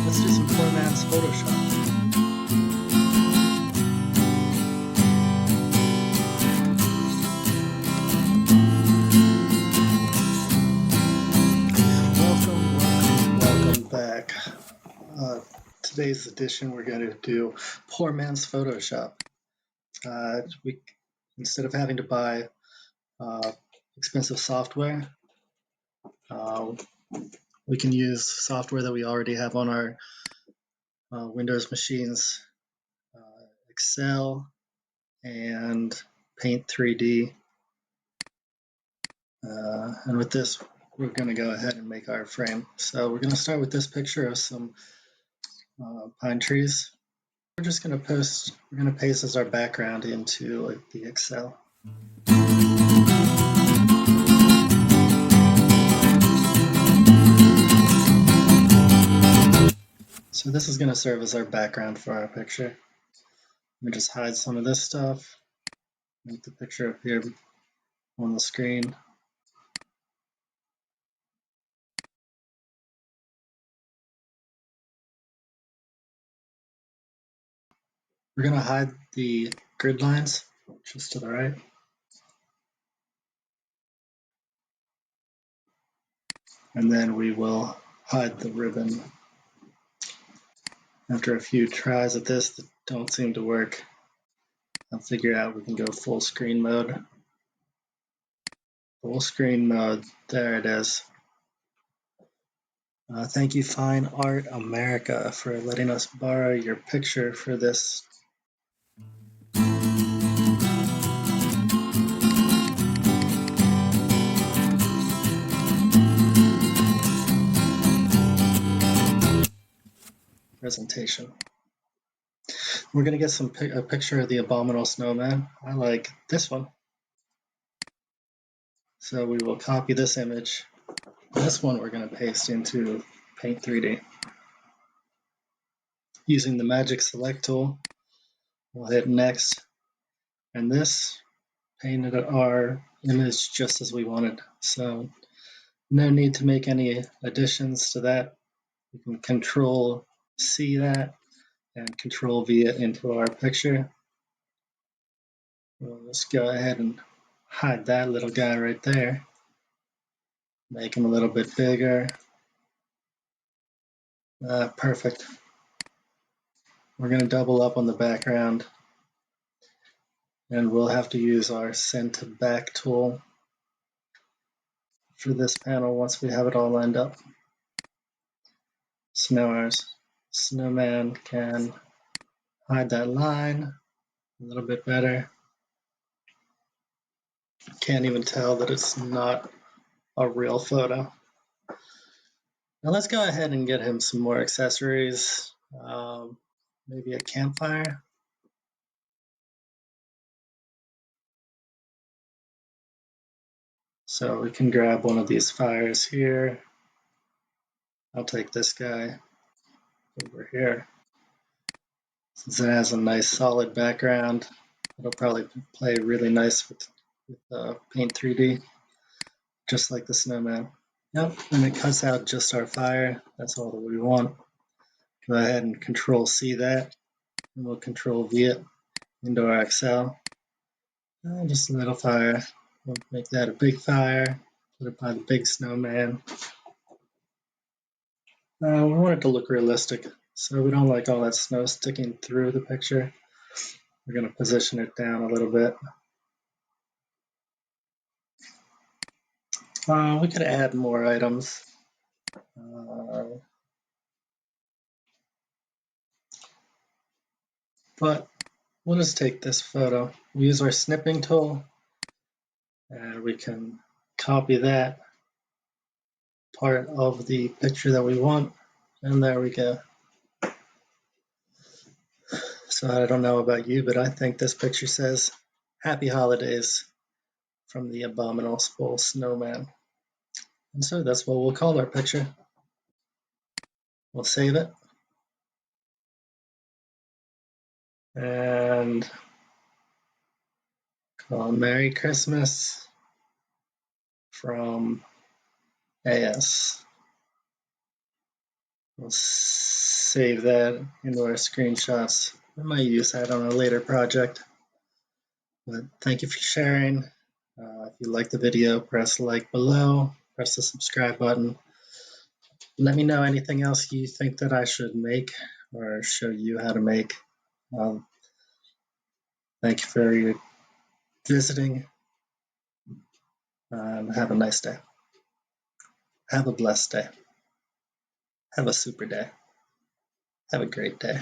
Let's do some poor man's Photoshop. Welcome back. Today's edition, we're going to do poor man's Photoshop. Instead of having to buy expensive software, we can use software that we already have on our Windows machines, Excel and Paint 3D. And with this, we're going to go ahead and make our frame. So we're going to start with this picture of some pine trees. We're just going to paste as our background into the Excel. So this is going to serve as our background for our picture. Let me just hide some of this stuff, make the picture appear on the screen. We're going to hide the grid lines just to the right. And then we will hide the ribbon. After a few tries at this that don't seem to work, I'll figure out we can go full screen mode. Full screen mode, there it is. Thank you, Fine Art America, for letting us borrow your picture for this. Presentation. We're going to get a picture of the abominable snowman. I like this one. So we will copy this image. This one we're going to paste into Paint 3D. Using the Magic Select tool, we'll hit Next. And this painted our image just as we wanted. So no need to make any additions to that. We can Control C that and Control V it into our picture. We'll just go ahead and hide that little guy right there. Make him a little bit bigger. Perfect. We're going to double up on the background, and we'll have to use our Send to Back tool for this panel once we have it all lined up. So now our snowman can hide that line a little bit better. Can't even tell that it's not a real photo. Now let's go ahead and get him some more accessories. Maybe a campfire. So we can grab one of these fires here. I'll take this guy over here. Since it has a nice solid background, it'll probably play really nice with Paint 3D, just like the snowman. Yep, and it cuts out just our fire. That's all that we want. Go ahead and Control C that, and we'll Control V it into our Excel. Just a little fire. We'll make that a big fire. Put it by the big snowman. We want it to look realistic, so we don't like all that snow sticking through the picture. We're going to position it down a little bit. We could add more items. But we'll just take this photo. We use our snipping tool, and we can copy that part of the picture that we want, and there we go. So I don't know about you, but I think this picture says Happy Holidays from the Abominable Snowman. And so that's what we'll call our picture. We'll save it. And call Merry Christmas from AS. We'll save that into our screenshots. I might use that on a later project. But thank you for sharing. If you like the video, press like below, press the subscribe button. Let me know anything else you think that I should make or show you how to make. Thank you for your visiting. Have a nice day. Have a blessed day. Have a super day. Have a great day.